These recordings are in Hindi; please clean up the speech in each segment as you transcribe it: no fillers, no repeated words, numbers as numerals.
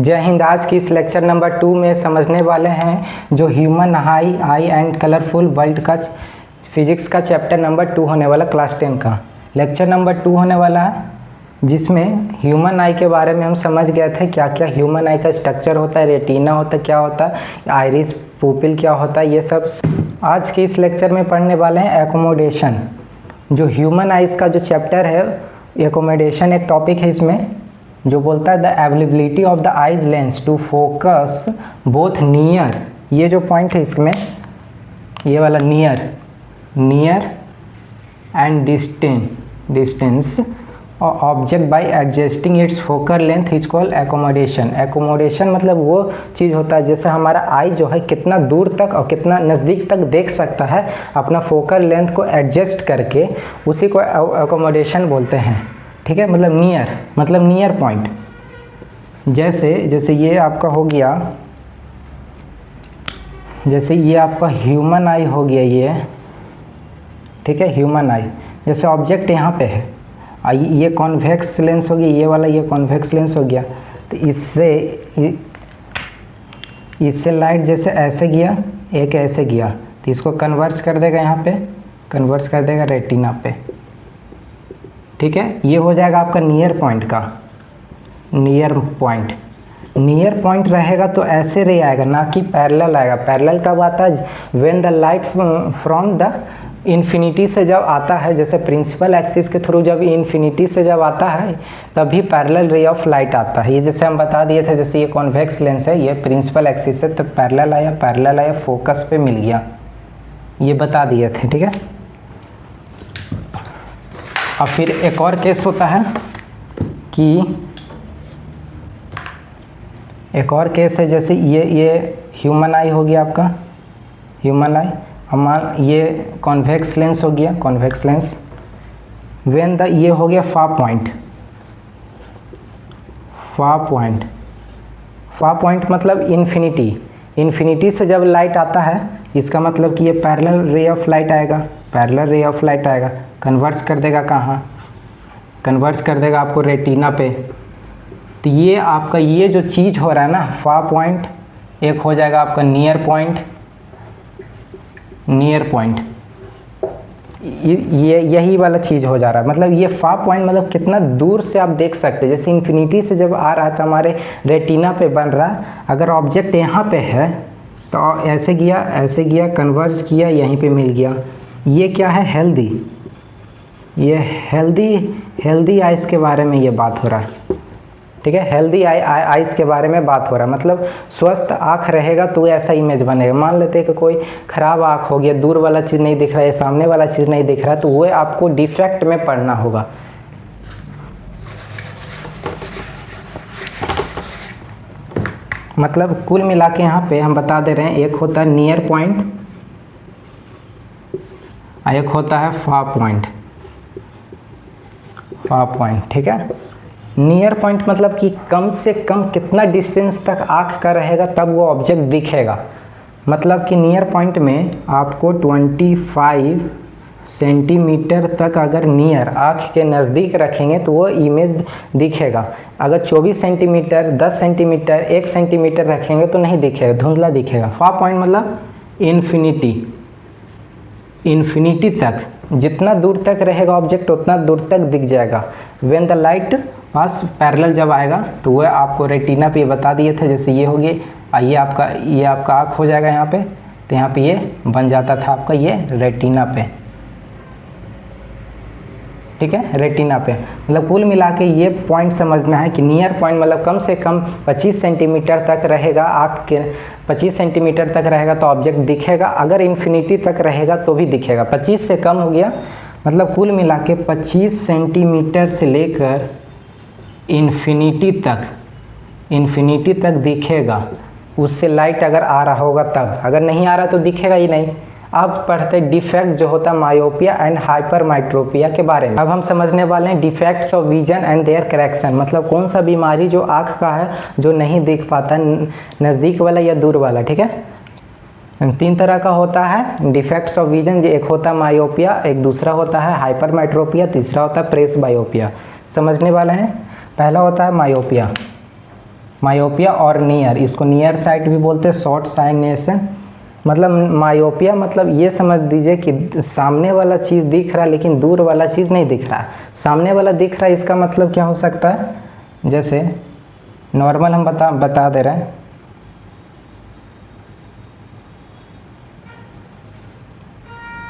जय हिंद। आज की इस लेक्चर नंबर 2 में समझने वाले हैं जो human I and colourful world का फिजिक्स का चैप्टर नंबर 2 होने वाला क्लास 10 का लेक्चर नंबर 2 होने वाला है, जिसमें ह्यूमन आई के बारे में हम समझ गए थे क्या क्या ह्यूमन आई का स्ट्रक्चर होता है, रेटिना होता है, क्या होता है, आइरिस पुपिल क्या होता है, ये सब आज के इस लेक्चर में पढ़ने वाले हैं। एकोमोडेशन, जो ह्यूमन आइज का जो चैप्टर है, एकोमोडेशन एक टॉपिक है इसमें जो बोलता है the availability of the eyes lens to focus both near, ये जो पॉइंट है इसमें, ये वाला near and distance object by adjusting its focal length is called accommodation. Accommodation मतलब वो चीज़ होता है जैसे हमारा आई जो है कितना दूर तक और कितना नज़दीक तक देख सकता है अपना फोकल लेंथ को एडजस्ट करके, उसी को एकोमोडेशन बोलते हैं। ठीक है, मतलब नियर पॉइंट। जैसे ये आपका हो गया, जैसे ये आपका ह्यूमन आई हो गया ये, ठीक है, ह्यूमन आई जैसे ऑब्जेक्ट यहाँ पे है, ये कॉन्वेक्स लेंस हो गया, ये वाला ये कॉन्वेक्स लेंस हो गया, तो इससे लाइट जैसे ऐसे गया, एक ऐसे गया, तो इसको कन्वर्ज कर देगा यहाँ पे, कन्वर्ज कर देगा रेटिना पे। ठीक है, ये हो जाएगा आपका नियर पॉइंट का। नियर पॉइंट रहेगा तो ऐसे रे आएगा, ना कि पैरेलल आएगा। पैरेलल कब आता है? When the light from the infinity से जब आता है, जैसे प्रिंसिपल एक्सिस के थ्रू जब इन्फिनिटी से जब आता है तभी पैरेलल रे ऑफ लाइट आता है। ये जैसे हम बता दिए थे, जैसे ये कॉन्वेक्स लेंस है, ये प्रिंसिपल एक्सिस से तो पैरेलल आया, फोकस पे मिल गया, ये बता दिए थे। ठीक है, अब फिर एक और केस होता है कि एक और केस है, जैसे ये ह्यूमन आई हो गया आपका, ह्यूमन आई, हमारा ये कॉन्वेक्स लेंस हो गया, कॉन्वेक्स लेंस। व्हेन द ये हो गया फा पॉइंट मतलब इन्फिनिटी से जब लाइट आता है, इसका मतलब कि ये पैरेलल रे ऑफ लाइट आएगा, कन्वर्स कर देगा कहाँ? कन्वर्स कर देगा आपको रेटिना पे। तो ये आपका ये जो चीज़ हो रहा है ना, फा पॉइंट, एक हो जाएगा आपका नियर पॉइंट, ये यही वाला चीज़ हो जा रहा है। मतलब ये फा पॉइंट मतलब कितना दूर से आप देख सकते हैं, जैसे इन्फिनिटी से जब आ रहा है तो हमारे रेटिना पे बन रहा है। अगर ऑब्जेक्ट यहाँ पे है तो ऐसे गया, कन्वर्ज किया, यहीं पे मिल गया। ये क्या है? ये हेल्दी आइज़ के बारे में ये बात हो रहा है। ठीक है, हेल्दी आइज़ के बारे में बात हो रहा है, मतलब स्वस्थ आँख रहेगा तो ऐसा इमेज बनेगा। मान लेते हैं कि कोई ख़राब आँख हो गया, दूर वाला चीज़ नहीं दिख रहा है, सामने वाला चीज़ नहीं दिख रहा है, तो वो आपको डिफेक्ट में पढ़ना होगा। मतलब कुल मिला के यहाँ पे हम बता दे रहे हैं, एक होता है नियर पॉइंट, एक होता है फा पॉइंट। ठीक है, नियर पॉइंट मतलब कि कम से कम कितना डिस्टेंस तक आँख का रहेगा तब वो ऑब्जेक्ट दिखेगा। मतलब कि नियर पॉइंट में आपको 25 सेंटीमीटर तक अगर नियर आँख के नज़दीक रखेंगे तो वो इमेज दिखेगा। अगर 24 सेंटीमीटर, 10 सेंटीमीटर, 1 सेंटीमीटर रखेंगे तो नहीं दिखेगा, धुंधला दिखेगा। फा पॉइंट मतलब इन्फिनिटी तक, जितना दूर तक रहेगा ऑब्जेक्ट उतना दूर तक दिख जाएगा। When the light pass parallel जब आएगा तो वह आपको रेटिना पे बता दिए थे, जैसे ये हो गया, ये आपका आँख हो जाएगा यहाँ पे, तो यहाँ पे ये बन जाता था आपका ये रेटिना पे। ठीक है, रेटिना पे। मतलब कुल मिला के ये पॉइंट समझना है कि नियर पॉइंट मतलब कम से कम 25 सेंटीमीटर तक रहेगा, आँख के 25 सेंटीमीटर तक रहेगा तो ऑब्जेक्ट दिखेगा। अगर इन्फिनिटी तक रहेगा तो भी दिखेगा। 25 से कम हो गया मतलब कुल मिला के 25 सेंटीमीटर से लेकर इन्फिनिटी तक दिखेगा। उससे लाइट अगर आ रहा होगा तब, अगर नहीं आ रहा तो दिखेगा ही नहीं। अब पढ़ते डिफेक्ट जो होता है मायोपिया एंड हाइपरमेट्रोपिया के बारे में। अब हम समझने वाले हैं defects of vision and their correction, मतलब कौन सा बीमारी जो आँख का है जो नहीं देख पाता, नज़दीक वाला या दूर वाला। ठीक है, 3 तरह का होता है डिफेक्ट्स ऑफ विजन। एक होता है मायोपिया, एक दूसरा होता है हाइपरमेट्रोपिया, तीसरा होता है प्रेस बायोपिया। समझने वाले हैं। पहला होता है मायोपिया। मायोपिया और नियर, इसको नियर साइट भी बोलते हैं, शॉर्ट साइनेशन। मतलब मायोपिया मतलब ये समझ दीजिए कि सामने वाला चीज़ दिख रहा है लेकिन दूर वाला चीज़ नहीं दिख रहा। सामने वाला दिख रहा है, इसका मतलब क्या हो सकता है, जैसे नॉर्मल हम बता दे रहे हैं।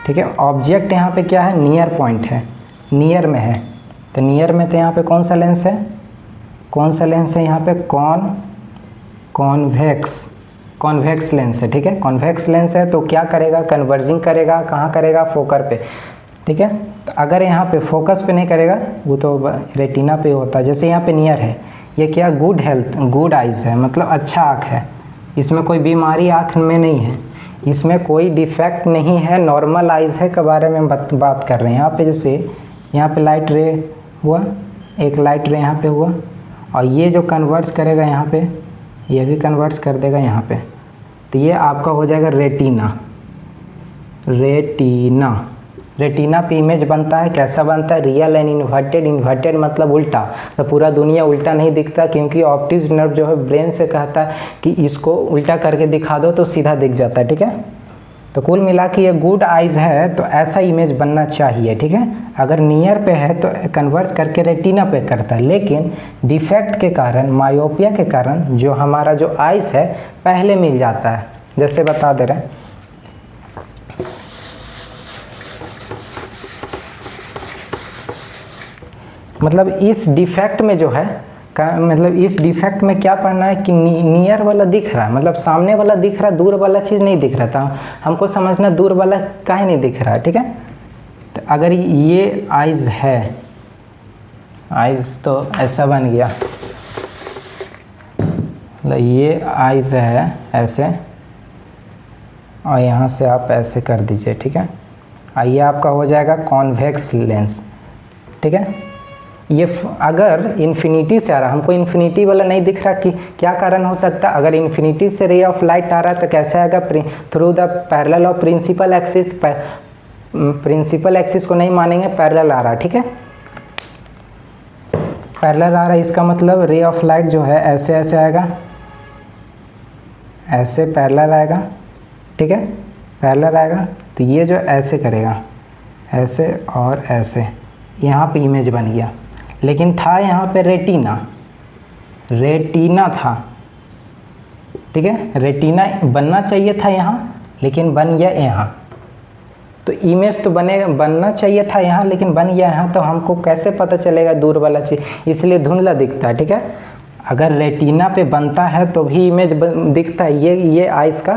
ठीक है, ऑब्जेक्ट यहाँ पे क्या है, नियर पॉइंट है, नियर में है। तो नियर में तो यहाँ पे कौन सा लेंस है, कौन सा लेंस है यहाँ पे, कॉन्वेक्स लेंस है। ठीक है, कॉन्वेक्स लेंस है तो क्या करेगा, कन्वर्जिंग करेगा, कहाँ करेगा, फोकर पे। ठीक है, तो अगर यहाँ पे फोकस पे नहीं करेगा, वो तो रेटिना पे होता है। जैसे यहाँ पे नियर है, ये क्या, गुड हेल्थ, गुड आइज़ है, मतलब अच्छा आँख है, इसमें कोई बीमारी आँख में नहीं है, इसमें कोई डिफेक्ट नहीं है, नॉर्मल आइज़ है के बारे में हम बात कर रहे हैं। यहाँ पे जैसे यहाँ पे लाइट रे हुआ, एक लाइट रे यहाँ पे हुआ, और ये जो कन्वर्ट्स करेगा यहाँ पे, ये भी कन्वर्ट्स कर देगा यहाँ पे, तो ये आपका हो जाएगा रेटिना। रेटिना पे इमेज बनता है, कैसा बनता है, रियल एंड इन्वर्टेड। इन्वर्टेड मतलब उल्टा, तो पूरा दुनिया उल्टा नहीं दिखता, क्योंकि ऑप्टिक नर्व जो है ब्रेन से कहता है कि इसको उल्टा करके दिखा दो तो सीधा दिख जाता है। ठीक है, तो कुल मिला के ये गुड आइज़ है तो ऐसा इमेज बनना चाहिए। ठीक है, अगर नियर पे है तो कन्वर्स करके रेटिना पे करता है, लेकिन डिफेक्ट के कारण, मायोपिया के कारण जो हमारा जो आइज़ है पहले मिल जाता है। जैसे बता दे रहे हैं, मतलब इस डिफेक्ट में जो है मतलब इस डिफेक्ट में क्या पढ़ना है कि नियर वाला दिख रहा है, मतलब सामने वाला दिख रहा है, दूर वाला चीज़ नहीं दिख रहा था। हमको समझना दूर वाला काहे नहीं दिख रहा है। ठीक है, तो अगर ये आइज़ है, आइज़ तो ऐसा बन गया, मतलब ये आइज़ है ऐसे, और यहाँ से आप ऐसे कर दीजिए। ठीक है, ये आपका हो जाएगा कॉन्वेक्स लेंस। ठीक है, ये अगर इन्फिनिटी से आ रहा, हमको इन्फिनिटी वाला नहीं दिख रहा, कि क्या कारण हो सकता है। अगर इन्फिनिटी से रे ऑफ लाइट आ रहा है तो कैसे आएगा, through the parallel of principal axis. Principal axis को नहीं मानेंगे, पैरेलल आ रहा है। ठीक है, पैरेलल आ रहा है, इसका मतलब रे ऑफ लाइट जो है ऐसे ऐसे आएगा, ऐसे पैरेलल आएगा। ठीक है, पैरेलल आएगा तो ये जो ऐसे करेगा, ऐसे और ऐसे, यहाँ पे इमेज बन गया। लेकिन था यहाँ पे रेटिना था। ठीक है, रेटिना बनना चाहिए था यहाँ, लेकिन बन गया यहाँ। तो इमेज तो बनना चाहिए था यहाँ, लेकिन बन गया यहाँ। तो हमको कैसे पता चलेगा दूर वाला चीज़, इसलिए धुंधला दिखता है। ठीक है, अगर रेटिना पे बनता है तो भी इमेज दिखता है, ये आइज़ का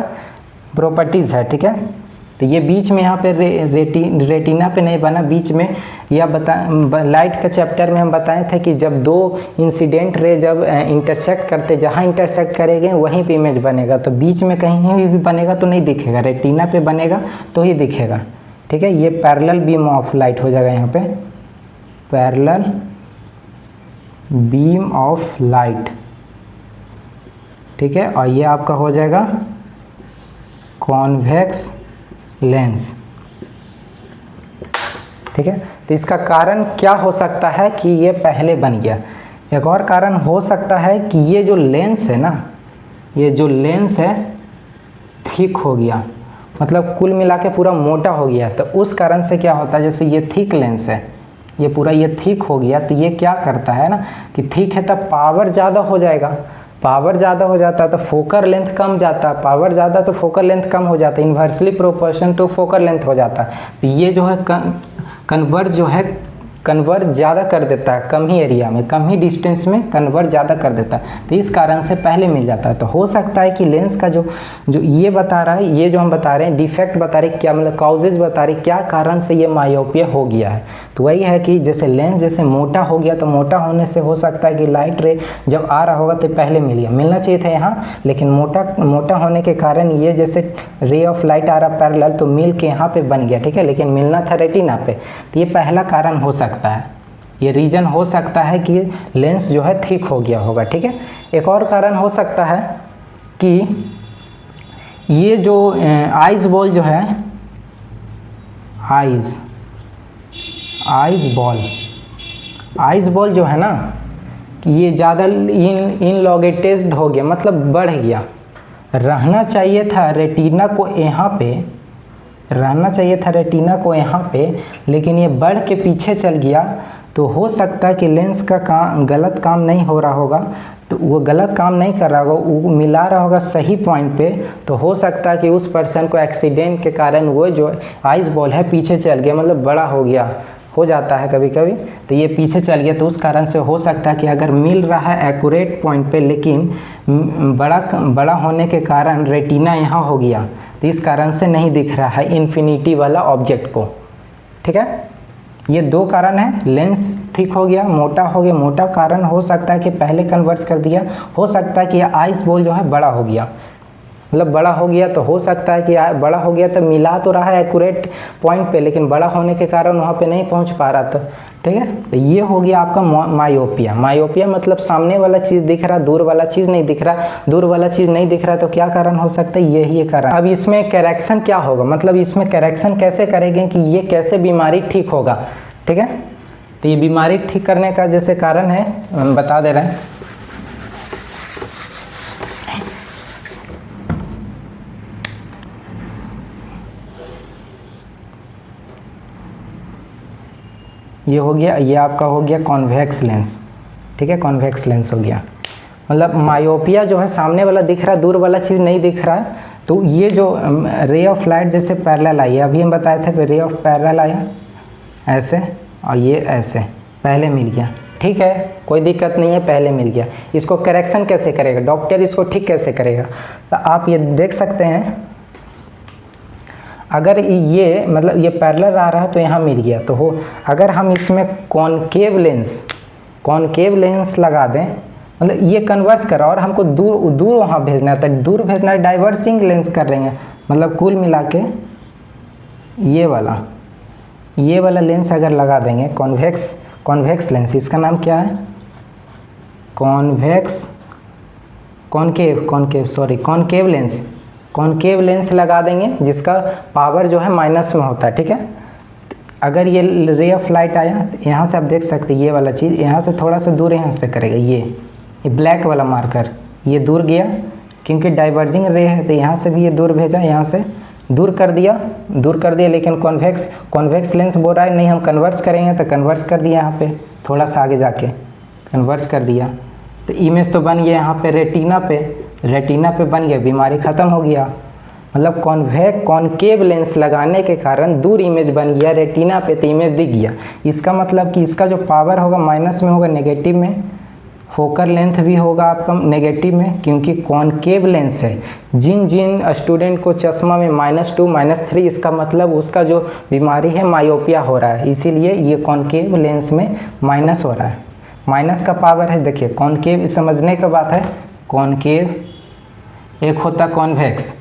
प्रॉपर्टीज़ है। ठीक है, तो ये बीच में यहाँ पे रेटिना पे नहीं बना, बीच में या लाइट का चैप्टर में हम बताए थे कि जब दो इंसिडेंट रे जब इंटरसेक्ट करते, जहाँ इंटरसेक्ट करेंगे वहीं पे इमेज बनेगा। तो बीच में कहीं भी बनेगा तो नहीं दिखेगा, रेटिना पे बनेगा तो ही दिखेगा। ठीक है, ये पैरेलल बीम ऑफ लाइट हो जाएगा यहाँ पे, पैरेलल बीम ऑफ लाइट। ठीक है, और ये आपका हो जाएगा कॉन्वेक्स लेंस। ठीक है, तो इसका कारण क्या हो सकता है कि ये पहले बन गया। एक और कारण हो सकता है कि ये जो लेंस है ना, ये जो लेंस है थिक हो गया, मतलब कुल मिला के पूरा मोटा हो गया। तो उस कारण से क्या होता है, जैसे ये थिक लेंस है, ये पूरा ये थिक हो गया, तो ये क्या करता है ना कि थिक है तब पावर ज़्यादा हो जाएगा, पावर ज़्यादा हो जाता है तो फोकल लेंथ कम जाता है, पावर ज़्यादा तो फोकल लेंथ कम हो जाता है, inversely proportion to focal length हो जाता है। तो ये जो है कन्वर्ज ज़्यादा कर देता है, कम ही एरिया में, कम ही डिस्टेंस में कन्वर्ज ज़्यादा कर देता है। तो इस कारण से पहले मिल जाता है। तो हो सकता है कि लेंस का जो ये बता रहा है, ये जो हम बता रहे हैं डिफेक्ट बता रहे, क्या मतलब कॉजेज बता रहे, क्या कारण से ये मायोपिया हो गया है। तो वही है कि जैसे लेंस जैसे मोटा हो गया, तो मोटा होने से हो सकता है कि लाइट रे जब आ रहा होगा तो पहले मिलना चाहिए था यहाँ, लेकिन मोटा होने के कारण ये जैसे रे ऑफ लाइट आ रहा पैरेलल तो मिल के यहाँ पे बन गया। ठीक है, लेकिन मिलना था रेटिना पे। तो ये पहला कारण हो सकता है, ये रीजन हो सकता है कि लेंस जो है थिक हो गया होगा। ठीक है, एक और कारण हो सकता है कि ये जो आइज बॉल जो है, आइज बॉल जो है ना, ये ज़्यादा इनलॉगेटेड हो गया, मतलब बढ़ गया। रहना चाहिए था रेटिना को यहाँ पे, रहना चाहिए था रेटिना को यहाँ पे, लेकिन ये बढ़ के पीछे चल गया। तो हो सकता है कि लेंस का काम गलत काम नहीं हो रहा होगा, तो वो गलत काम नहीं कर रहा होगा, वो मिला रहा होगा सही पॉइंट पे। तो हो सकता है कि उस पर्सन को एक्सीडेंट के कारण वो जो आइस बॉल है पीछे चल गया, मतलब बड़ा हो गया, हो जाता है कभी कभी। तो ये पीछे चल गया, तो उस कारण से हो सकता है कि अगर मिल रहा है एक्यूरेट पॉइंट पे, लेकिन बड़ा होने के कारण रेटिना यहाँ हो गया, तो इस कारण से नहीं दिख रहा है इन्फिनिटी वाला ऑब्जेक्ट को। ठीक है, ये दो कारण है। लेंस थिक हो गया, मोटा हो गया। मोटा कारण हो सकता है कि पहले कन्वर्स कर दिया, हो सकता है कि आइस बॉल जो है बड़ा हो गया, मतलब बड़ा हो गया। तो हो सकता है कि बड़ा हो गया तो मिला तो रहा है एक्यूरेट पॉइंट पे, लेकिन बड़ा होने के कारण वहाँ पे नहीं पहुँच पा रहा। तो ठीक है, तो ये हो गया आपका मायोपिया। मायोपिया मतलब सामने वाला चीज़ दिख रहा, दूर वाला चीज़ नहीं दिख रहा। दूर वाला चीज़ नहीं दिख रहा तो क्या कारण हो सकता है, यही कारण। अब इसमें करेक्शन क्या होगा, मतलब इसमें करेक्शन कैसे करेंगे कि ये कैसे बीमारी ठीक होगा। ठीक है, तो ये बीमारी ठीक करने का जैसे कारण है हम बता दे रहे हैं। ये हो गया, ये आपका हो गया कॉन्वेक्स लेंस। ठीक है, कॉन्वेक्स लेंस हो गया। मतलब मायोपिया जो है सामने वाला दिख रहा है, दूर वाला चीज़ नहीं दिख रहा है। तो ये जो रे ऑफ लाइट जैसे पैरेलल आई है, अभी हम बताए थे रे ऑफ पैरेलल आया ऐसे, और ये ऐसे पहले मिल गया। ठीक है, कोई दिक्कत नहीं है, पहले मिल गया। इसको करेक्शन कैसे करेगा डॉक्टर, इसको ठीक कैसे करेगा। तो आप ये देख सकते हैं, अगर ये मतलब ये पैरेलल आ रहा है तो यहाँ मिल गया, तो हो अगर हम इसमें कॉनकेव लेंस लगा दें, मतलब ये कन्वर्स करा और हमको दूर वहाँ भेजना है, तो दूर भेजना है, डाइवर्सिंग लेंस कर रहे हैं। मतलब कुल मिला के ये वाला लेंस अगर लगा देंगे, कॉन्वेक्स लेंस, इसका नाम क्या है, कॉनकेव लेंस लगा देंगे, जिसका पावर जो है माइनस में होता है। ठीक है, अगर ये रे ऑफ लाइट आया तो यहाँ से आप देख सकते हैं ये वाला चीज़ यहाँ से थोड़ा सा दूर यहाँ से करेगा, ये ब्लैक वाला मार्कर ये दूर गया, क्योंकि डाइवर्जिंग रे है तो यहाँ से भी ये दूर भेजा, यहाँ से दूर कर दिया। लेकिन कॉन्वेक्स लेंस बोल रहा है नहीं हम कन्वर्स करेंगे, तो कन्वर्स कर दिया, यहाँ पे थोड़ा सा आगे जाके कन्वर्स कर दिया, तो इमेज तो बन गया यहाँ पे रेटिना पे बन गया, बीमारी ख़त्म हो गया। मतलब कॉनकेव लेंस लगाने के कारण दूर इमेज बन गया, रेटिना पे तो इमेज दिख गया। इसका मतलब कि इसका जो पावर होगा माइनस में होगा, नेगेटिव में। फोकल लेंथ भी होगा आपका नेगेटिव में, क्योंकि कॉनकेव लेंस है। जिन स्टूडेंट को चश्मा में -2 -3, इसका मतलब उसका जो बीमारी है मायोपिया हो रहा है, इसीलिए ये कॉनकेव लेंस में माइनस हो रहा है। माइनस का पावर है, देखिए कॉनकेव समझने का बात है, कॉनकेव एक होता कॉन्वेक्स,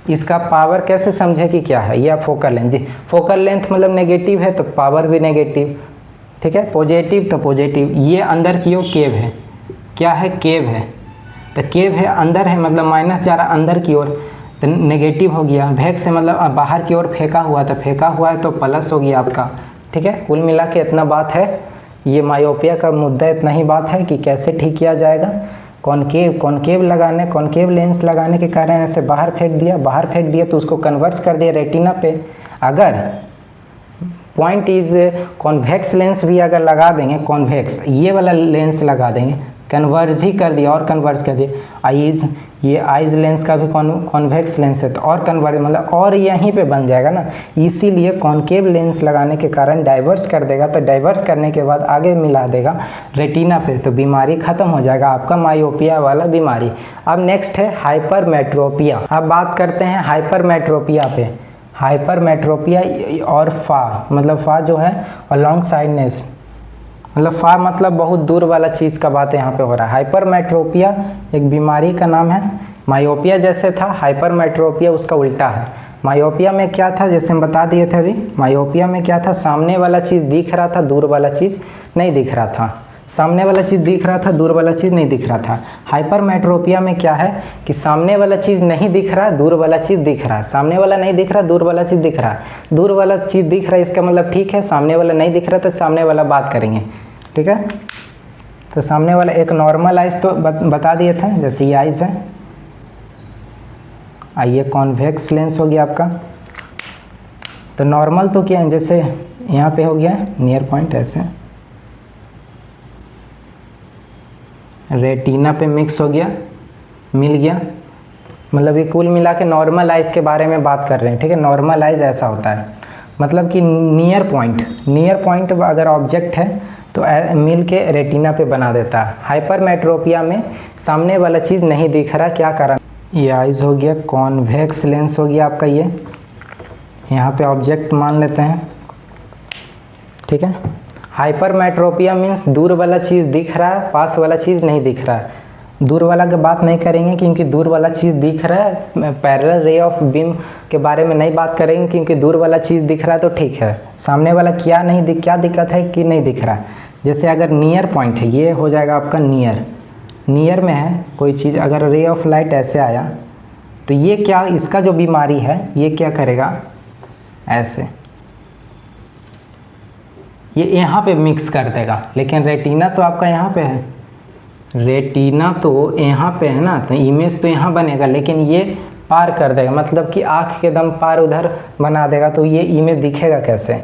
इसका पावर कैसे समझे कि क्या है, यह फोकल लेंथ। जी, फोकल लेंथ मतलब नेगेटिव है तो पावर भी नेगेटिव। ठीक है, पॉजिटिव तो पॉजिटिव। ये अंदर की ओर केव है, क्या है, केव है, तो केव है अंदर है, मतलब माइनस जा रहा अंदर की ओर, तो नेगेटिव हो गया। वेक्स से मतलब बाहर की ओर फेंका हुआ, तो फेंका हुआ है तो प्लस हो गया आपका। ठीक है, कुल मिला के इतना बात है, ये मायोपिया का मुद्दा इतना ही बात है कि कैसे ठीक किया जाएगा। कॉनकेव लेंस लगाने के कारण ऐसे बाहर फेंक दिया तो उसको कन्वर्स कर दिया रेटिना पे। अगर पॉइंट इज कॉन्वेक्स लेंस भी अगर लगा देंगे, कॉन्वेक्स ये वाला लेंस लगा देंगे, कन्वर्ज ही कर दिया और कन्वर्स कर दिया। ये आइज लेंस का भी कॉन्वेक्स लेंस है, तो और कन्वर्ज मतलब और यहीं पे बन जाएगा ना, इसीलिए कॉनकेव लेंस लगाने के कारण डाइवर्स कर देगा, तो डाइवर्स करने के बाद आगे मिला देगा रेटिना पे, तो बीमारी ख़त्म हो जाएगा आपका मायोपिया वाला बीमारी। अब नेक्स्ट है हाइपरमेट्रोपिया। अब बात करते हैं हाइपरमेट्रोपिया पे। हाइपरमेट्रोपिया और मतलब फा जो है अलॉन्ग साइडनेस, मतलब फा मतलब बहुत दूर वाला चीज़ का बात यहाँ पे हो रहा है। हाइपरमेट्रोपिया एक बीमारी का नाम है। मायोपिया जैसे था, हाइपरमेट्रोपिया उसका उल्टा है। मायोपिया में क्या था, जैसे हम बता दिए थे अभी, मायोपिया में क्या था, सामने वाला चीज़ दिख रहा था, दूर वाला चीज़ नहीं दिख रहा था। सामने वाला चीज़ दिख रहा था, दूर वाला चीज़ नहीं दिख रहा था। हाइपरमेट्रोपिया में क्या है कि सामने वाला चीज़ नहीं दिख रहा, दूर वाला चीज़ दिख रहा है। सामने वाला नहीं दिख रहा, दूर वाला चीज़ दिख रहा है। दूर वाला चीज़ दिख रहा है, इसका मतलब ठीक है, सामने वाला नहीं दिख रहा तो सामने वाला बात करेंगे। ठीक है, तो सामने वाला एक नॉर्मल आइज तो बता दिए थे, जैसे ये आइज है, आइए कॉन्वेक्स लेंस हो गया आपका। तो नॉर्मल तो क्या है, जैसे यहाँ पे हो गया नियर पॉइंट, ऐसे रेटिना पे मिक्स हो गया, मिल गया, मतलब ये कुल मिला के नॉर्मल आइज के बारे में बात कर रहे हैं, ठीक है। नॉर्मल आइज ऐसा होता है, मतलब कि नियर पॉइंट अगर ऑब्जेक्ट है तो मिल के रेटिना पे बना देता है। हाइपरमेट्रोपिया में सामने वाला चीज़ नहीं दिख रहा, क्या कारण? ये आइज हो गया, कॉन्वेक्स लेंस हो गया आपका, ये यहाँ पे ऑब्जेक्ट मान लेते हैं, ठीक है। हाइपरमेट्रोपिया मीन्स दूर वाला चीज़ दिख रहा है, पास वाला चीज़ नहीं दिख रहा है। दूर वाला की बात नहीं करेंगे क्योंकि दूर वाला चीज़ दिख रहा है, पैरेलल रे ऑफ बीम के बारे में नहीं बात करेंगे क्योंकि दूर वाला चीज़ दिख रहा है तो ठीक है। सामने वाला क्या दिक्कत है कि नहीं दिख रहा है। जैसे अगर नियर पॉइंट है, ये हो जाएगा आपका नियर में है कोई चीज़, अगर रे ऑफ लाइट ऐसे आया तो ये क्या, इसका जो बीमारी है ये क्या करेगा, ऐसे ये यहाँ पे मिक्स कर देगा। लेकिन रेटिना तो आपका यहाँ पे है, रेटिना तो यहाँ पे है ना, तो इमेज तो यहाँ बनेगा, लेकिन ये पार कर देगा, मतलब कि आँख के दम पार उधर बना देगा, तो ये इमेज दिखेगा कैसे,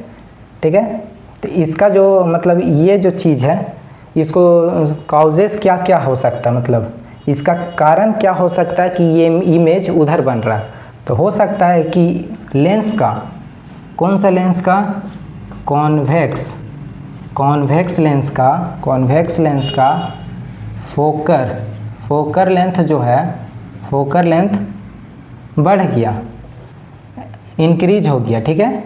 ठीक है। तो इसका जो मतलब ये जो चीज़ है, इसको कॉजेस क्या क्या हो सकता है, मतलब इसका कारण क्या हो सकता है कि ये इमेज उधर बन रहा है। तो हो सकता है कि लेंस का, कौन सा लेंस का, कॉन्वेक्स लेंस का फोकर लेंथ जो है, फोकर लेंथ बढ़ गया, इंक्रीज हो गया, ठीक है,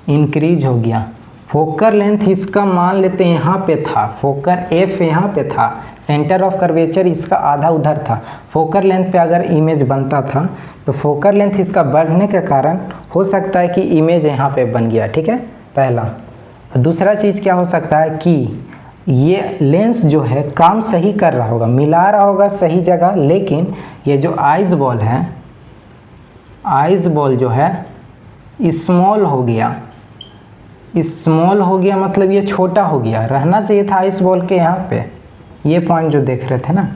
इंक्रीज हो गया। फोकर लेंथ इसका मान लेते हैं यहाँ पे था, फोकर एफ यहाँ पे था, सेंटर ऑफ कर्वेचर इसका आधा उधर था। फोकर लेंथ पे अगर इमेज बनता था तो फोकर लेंथ इसका बढ़ने के कारण हो सकता है कि इमेज यहाँ पे बन गया, ठीक है, पहला। दूसरा चीज़ क्या हो सकता है कि ये लेंस जो है काम सही कर रहा होगा, मिला रहा होगा सही जगह, लेकिन ये जो आइज बॉल है, आइज बॉल जो है स्मॉल हो गया, मतलब ये छोटा हो गया। रहना चाहिए था आइस बॉल के यहाँ पे, ये पॉइंट जो देख रहे थे ना,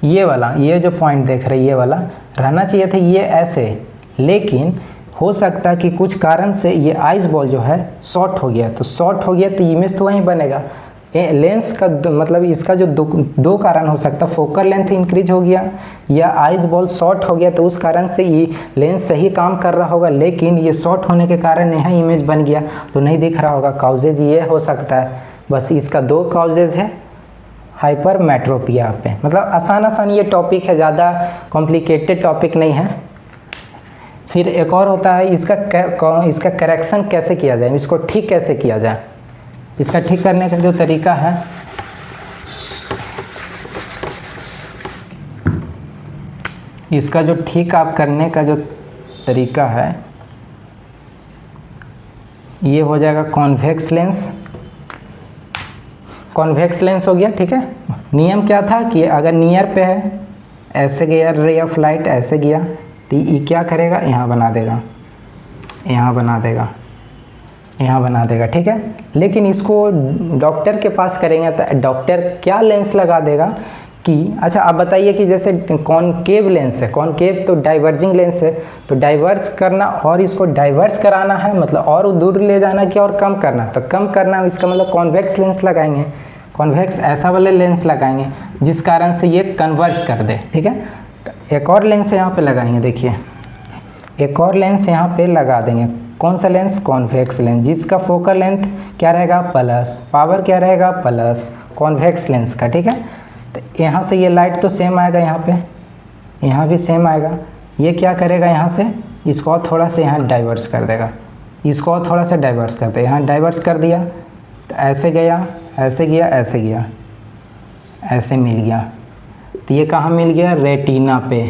ये वाला, ये जो पॉइंट देख रहे ये वाला रहना चाहिए था ये ऐसे, लेकिन हो सकता है कि कुछ कारण से ये आइस बॉल जो है शॉर्ट हो गया। तो शॉर्ट हो गया तो इमेज तो वहीं बनेगा। लेंस का मतलब इसका जो दो कारण हो सकता है, फोकल लेंथ इंक्रीज हो गया या आइस बॉल शॉर्ट हो गया, तो उस कारण से ये लेंस सही काम कर रहा होगा, लेकिन ये शॉर्ट होने के कारण यहाँ इमेज बन गया तो नहीं दिख रहा होगा। काउजेज ये हो सकता है, बस इसका दो काउजेज है हाइपरमेट्रोपिया पे। मतलब आसान ये टॉपिक है, ज़्यादा कॉम्प्लिकेटेड टॉपिक नहीं है। फिर एक और होता है इसका करेक्शन कैसे किया जाए, इसको ठीक कैसे किया जाए। इसका ठीक करने का जो तरीका है, इसका जो ठीक आप करने का जो तरीका है, ये हो जाएगा कॉन्वेक्स लेंस। कॉन्वेक्स लेंस हो गया, ठीक है। नियम क्या था कि अगर नियर पे है, ऐसे गया रे ऑफ लाइट, ऐसे गया तो ये क्या करेगा, यहाँ बना देगा, यहाँ बना देगा, यहाँ बना देगा, ठीक है। लेकिन इसको डॉक्टर के पास करेंगे तो डॉक्टर क्या लेंस लगा देगा कि अच्छा आप बताइए कि जैसे कॉनकेव लेंस है, कॉनकेव तो डाइवर्जिंग लेंस है, तो डाइवर्स करना और इसको डाइवर्स कराना है, मतलब और दूर ले जाना कि और कम करना, तो कम करना इसका मतलब कॉन्वेक्स लेंस लगाएंगे। कॉन्वेक्स ऐसा वाले लेंस लगाएंगे जिस कारण से ये कन्वर्ज कर दे, ठीक है। एक और लेंस यहाँ पे लगाएंगे, देखिए एक और लेंस यहाँ पे लगा देंगे। कौन सा लेंस, कॉन्वेक्स लेंस, जिसका फोकल लेंथ क्या रहेगा प्लस, पावर क्या रहेगा प्लस, कॉन्वेक्स लेंस का, ठीक है। तो यहाँ से ये लाइट तो सेम आएगा, यहाँ पे यहाँ भी सेम आएगा। ये क्या करेगा, यहाँ से इसको और थोड़ा सा यहाँ डाइवर्स कर देगा, इसको और थोड़ा सा डाइवर्स कर देगा, यहाँ डाइवर्स कर दिया तो ऐसे गया, ऐसे गया, ऐसे गया, ऐसे मिल गया। तो ये कहाँ मिल गया, रेटिना पे,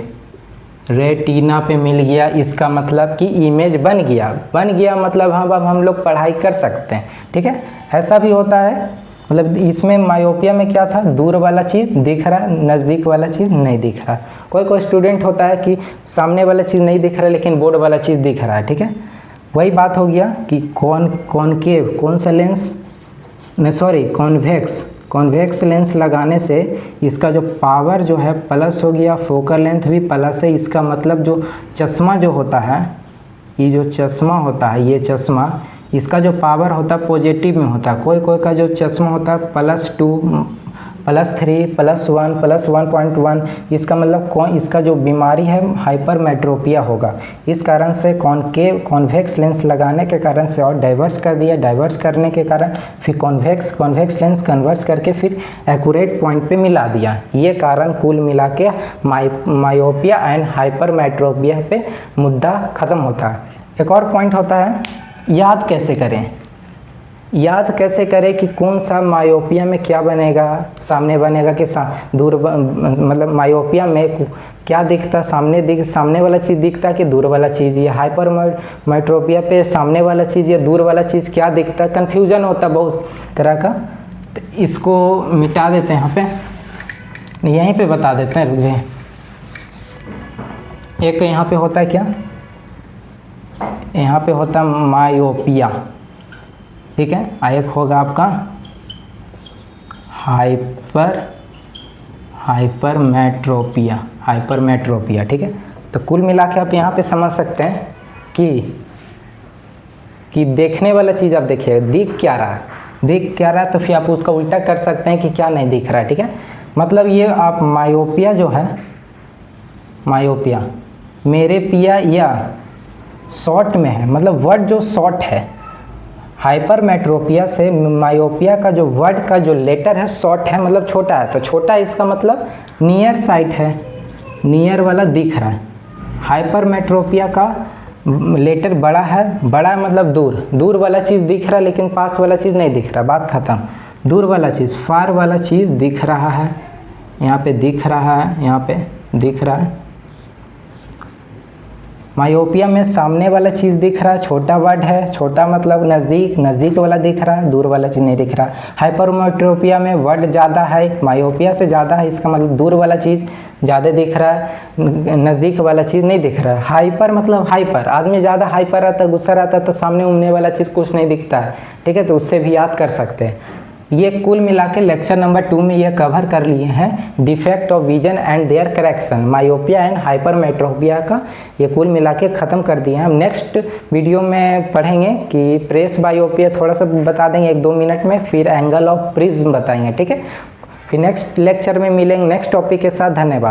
रेटिना पे मिल गया। इसका मतलब कि इमेज बन गया मतलब हाँ अब हम लोग पढ़ाई कर सकते हैं, ठीक है। ऐसा भी होता है, मतलब इसमें मायोपिया में क्या था, दूर वाला चीज़ दिख रहा है, नज़दीक वाला चीज़ नहीं दिख रहा। कोई स्टूडेंट होता है कि सामने वाला चीज़ नहीं दिख रहा लेकिन बोर्ड वाला चीज़ दिख रहा है, ठीक है। वही बात हो गया कि कॉनकेव, कौन सा लेंस, सॉरी कॉन्वेक्स लेंस लगाने से इसका जो पावर जो है प्लस हो गया, फोकल लेंथ भी प्लस है। इसका मतलब जो चश्मा जो होता है, ये जो चश्मा होता है, ये चश्मा, इसका जो पावर होता है पॉजिटिव में होता है। कोई कोई का जो चश्मा होता है +2 +3 +1 +1.1, इसका मतलब इसका जो बीमारी है हाइपरमेट्रोपिया होगा। इस कारण से कॉन्वेक्स लेंस लगाने के कारण से और डाइवर्स कर दिया, डाइवर्स करने के कारण फिर कॉन्वेक्स लेंस कन्वर्स करके फिर एक्यूरेट पॉइंट पे मिला दिया। ये कारण कुल मिला के मायोपिया एंड हाइपरमेट्रोपिया पे मुद्दा ख़त्म होता है। एक और पॉइंट होता है, याद कैसे करें कि कौन सा मायोपिया में क्या बनेगा, सामने बनेगा कि दूर, मतलब मायोपिया में क्या दिखता, सामने वाला चीज़ दिखता कि दूर वाला चीज़। ये हाइपरमेट्रोपिया पे सामने वाला चीज़ या दूर वाला चीज़ क्या दिखता, कन्फ्यूजन होता बहुत तरह का। तो इसको मिटा देते हैं, यहाँ पे यहीं पे बता देते हैं, रुक जाइए। एक यहाँ पे होता है क्या, यहाँ पे होता है मायोपिया, ठीक है। एक होगा आपका हाइपरमेट्रोपिया, ठीक है। तो कुल मिला के आप यहाँ पे समझ सकते हैं कि देखने वाला चीज़ आप देखिए दिख क्या रहा है, तो फिर आप उसका उल्टा कर सकते हैं कि क्या नहीं दिख रहा है, ठीक है। मतलब ये आप मायोपिया जो है, मायोपिया मेरे पिया या शॉर्ट में है, मतलब वर्ड जो शॉर्ट है। हाइपरमेट्रोपिया से मायोपिया का जो वर्ड का जो लेटर है शॉर्ट है, मतलब छोटा है। तो छोटा इसका मतलब नियर साइट है, नियर वाला दिख रहा है। हाइपरमेट्रोपिया का लेटर बड़ा है, बड़ा मतलब दूर वाला चीज़ दिख रहा है, लेकिन पास वाला चीज़ नहीं दिख रहा, बात ख़त्म। दूर वाला चीज़, फार वाला चीज़ दिख रहा है, यहाँ पे दिख रहा है, यहाँ पे दिख रहा है। मायोपिया में सामने वाला चीज़ दिख रहा है, छोटा वर्ड है, छोटा मतलब नज़दीक वाला दिख रहा है, दूर वाला चीज़ नहीं दिख रहा। हाइपरमेट्रोपिया में वर्ड ज़्यादा है, मायोपिया से ज़्यादा है, इसका मतलब दूर वाला चीज़ ज़्यादा दिख रहा है, नज़दीक वाला चीज़ नहीं दिख रहा है। हाइपर मतलब हाइपर, आदमी ज़्यादा हाइपर रहता है, गुस्सा रहता है, तो सामने उड़ने वाला चीज़ कुछ नहीं दिखता है, ठीक है। तो उससे भी याद कर सकते हैं। ये कुल मिला के लेक्चर नंबर 2 में ये कवर कर लिए हैं defect of vision and their correction, myopia and hypermetropia का ये कुल मिला के ख़त्म कर दिए हैं। हम नेक्स्ट वीडियो में पढ़ेंगे कि प्रेस बायोपिया, थोड़ा सा बता देंगे 1-2 मिनट में, फिर एंगल ऑफ प्रिज्म बताएंगे, ठीक है। फिर नेक्स्ट लेक्चर में मिलेंगे नेक्स्ट टॉपिक के साथ। धन्यवाद।